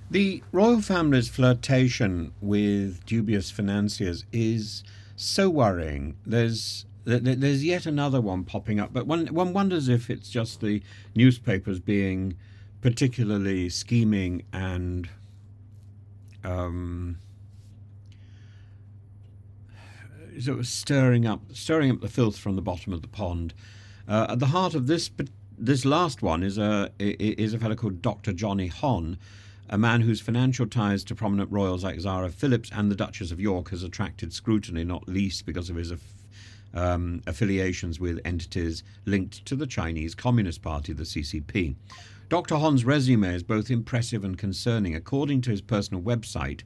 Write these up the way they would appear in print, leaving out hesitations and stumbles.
The royal family's flirtation with dubious financiers is so worrying. There's yet another one popping up, but one wonders if it's just the newspapers being particularly scheming and um, sort of stirring up the filth from the bottom of the pond. At the heart of this last one is a fellow called Dr. Johnny Hon, a man whose financial ties to prominent royals like Zara Phillips and the Duchess of York has attracted scrutiny, not least because of his affiliations with entities linked to the Chinese Communist Party, the CCP. Dr. Hon's resume is both impressive and concerning. According to his personal website,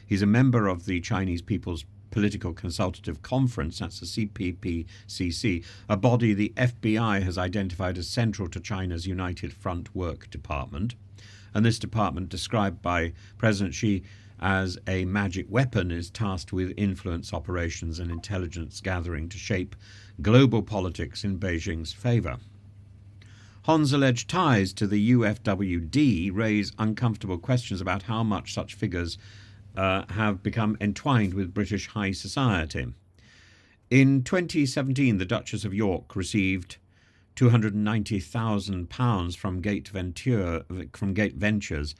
he's a member of the Chinese People's Political Consultative Conference, that's the CPPCC, a body the FBI has identified as central to China's United Front Work Department. And this department, described by President Xi as a magic weapon, is tasked with influence operations and intelligence gathering to shape global politics in Beijing's favour. Hon's alleged ties to the UFWD raise uncomfortable questions about how much such figures have become entwined with British high society. In 2017, the Duchess of York received £290,000 from Gate Ventures,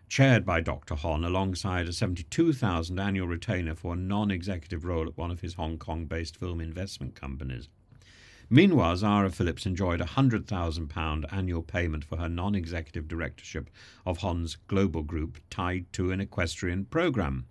chaired by Dr. Hon, alongside a £72,000 annual retainer for a non-executive role at one of his Hong Kong-based film investment companies. Meanwhile, Zara Phillips enjoyed a £100,000 annual payment for her non-executive directorship of Hon's global group tied to an equestrian programme.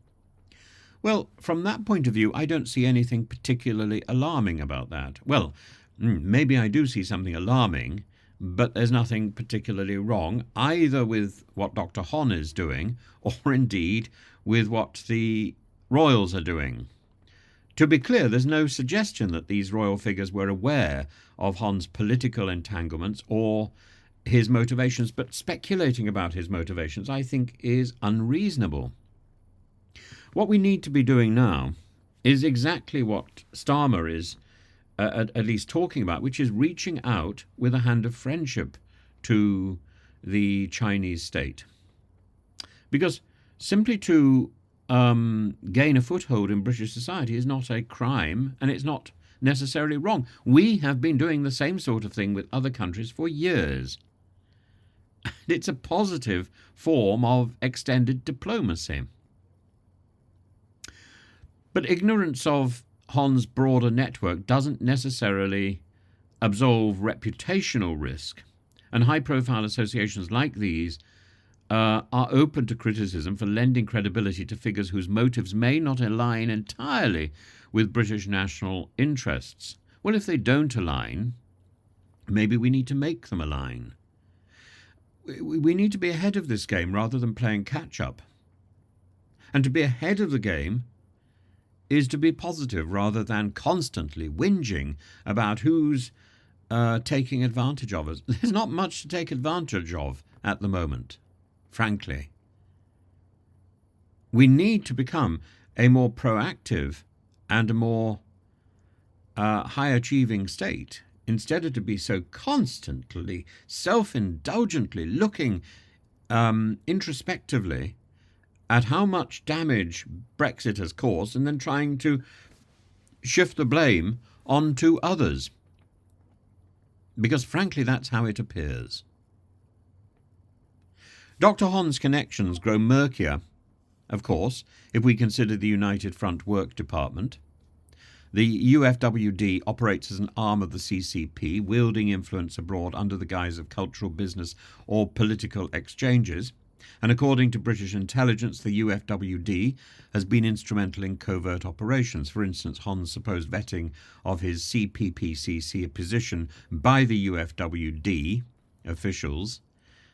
Well, from that point of view, I don't see anything particularly alarming about that. Well, maybe I do see something alarming, but there's nothing particularly wrong either with what Dr. Hon is doing or indeed with what the royals are doing. To be clear, there's no suggestion that these royal figures were aware of Hon's political entanglements or his motivations, but speculating about his motivations, I think, is unreasonable. What we need to be doing now is exactly what Starmer is at least talking about, which is reaching out with a hand of friendship to the Chinese state. Because simply to gain a foothold in British society is not a crime, and it's not necessarily wrong. We have been doing the same sort of thing with other countries for years. And it's a positive form of extended diplomacy. But ignorance of Hon's broader network doesn't necessarily absolve reputational risk, and high-profile associations like these are open to criticism for lending credibility to figures whose motives may not align entirely with British national interests. Well, if they don't align, maybe we need to make them align. We need to be ahead of this game rather than playing catch-up. And to be ahead of the game is to be positive rather than constantly whinging about who's taking advantage of us. There's not much to take advantage of at the moment, frankly. We need to become a more proactive and a more high-achieving state, instead of to be so constantly, self-indulgently looking introspectively at how much damage Brexit has caused and then trying to shift the blame onto others. Because frankly, that's how it appears. Dr. Hon's connections grow murkier, of course, if we consider the United Front Work Department. The UFWD operates as an arm of the CCP, wielding influence abroad under the guise of cultural, business or political exchanges. And according to British intelligence, the UFWD has been instrumental in covert operations. For instance, Hon's supposed vetting of his CPPCC position by the UFWD officials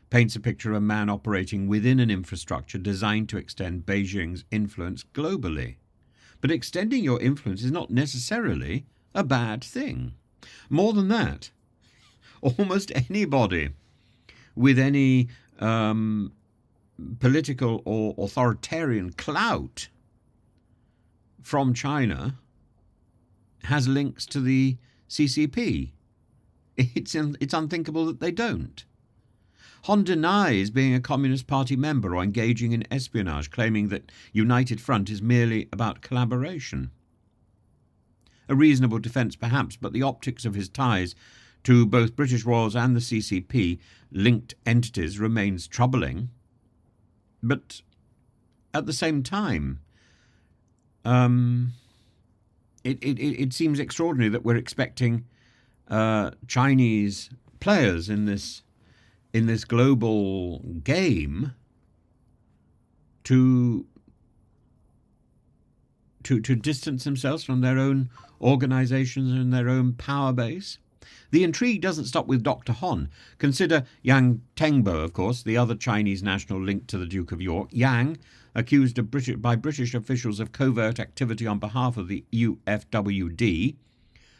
paints a picture of a man operating within an infrastructure designed to extend Beijing's influence globally. But extending your influence is not necessarily a bad thing. More than that, almost anybody with any political or authoritarian clout from China has links to the CCP. It's unthinkable that they don't. Hon denies being a Communist Party member or engaging in espionage, claiming that United Front is merely about collaboration. A reasonable defence perhaps, but the optics of his ties to both British royals and the CCP-linked entities remains troubling. But at the same time, it seems extraordinary that we're expecting Chinese players in this global game to distance themselves from their own organizations and their own power base. The intrigue doesn't stop with Dr. Hon. Consider Yang Tengbo, of course, the other Chinese national linked to the Duke of York. Yang, accused by British officials of covert activity on behalf of the UFWD,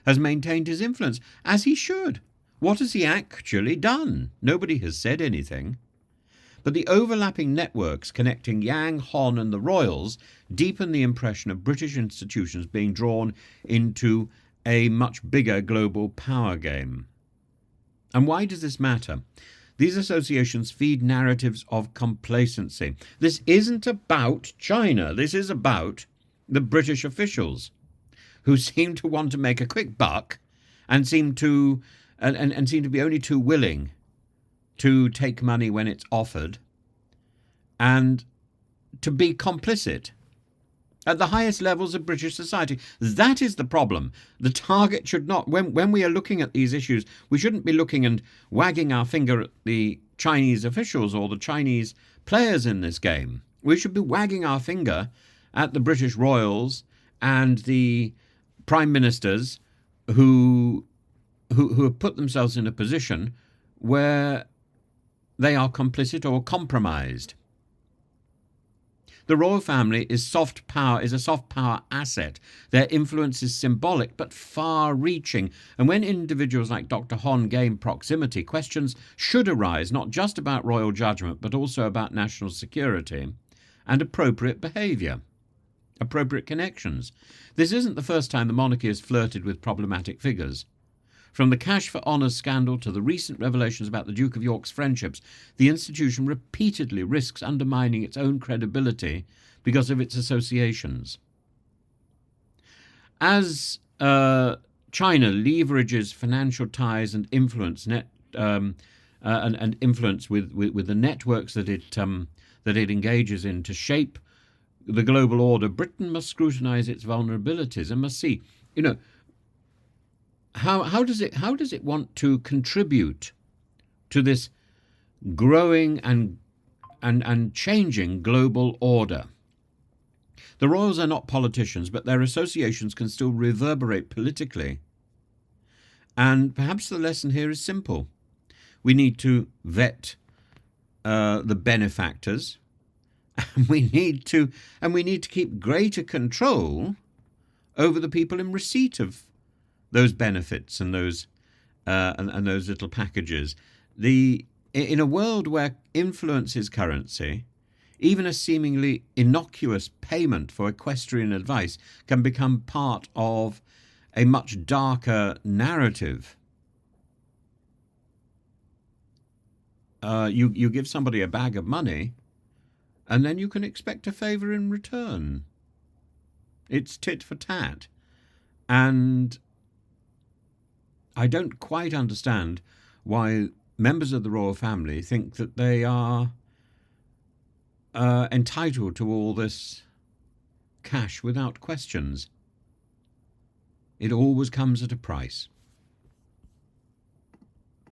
has maintained his influence, as he should. What has he actually done? Nobody has said anything. But the overlapping networks connecting Yang, Hon and the royals deepen the impression of British institutions being drawn into a much bigger global power game. And why does this matter? These associations feed narratives of complacency. This isn't about China. This is about the British officials who seem to want to make a quick buck and seem to be only too willing to take money when it's offered and to be complicit at the highest levels of British society. That is the problem. The target should not, when we are looking at these issues, we shouldn't be looking and wagging our finger at the Chinese officials or the Chinese players in this game. We should be wagging our finger at the British royals and the prime ministers who have put themselves in a position where they are complicit or compromised. The royal family is a soft power asset. Their influence is symbolic but far-reaching. And when individuals like Dr. Hon gain proximity, questions should arise not just about royal judgment but also about national security and appropriate behaviour, appropriate connections. This isn't the first time the monarchy has flirted with problematic figures. From the Cash for Honours scandal to the recent revelations about the Duke of York's friendships, the institution repeatedly risks undermining its own credibility because of its associations. As China leverages financial ties and influence and influence with the networks that it engages in to shape the global order, Britain must scrutinise its vulnerabilities and must see, how does it want to contribute to this growing and changing global order? The royals are not politicians, but their associations can still reverberate politically. And perhaps the lesson here is simple. We need to vet the benefactors, and we need to keep greater control over the people in receipt of those benefits and those little packages. In a world where influence is currency, even a seemingly innocuous payment for equestrian advice can become part of a much darker narrative. You give somebody a bag of money, and then you can expect a favour in return. It's tit for tat. And I don't quite understand why members of the royal family think that they are entitled to all this cash without questions. It always comes at a price.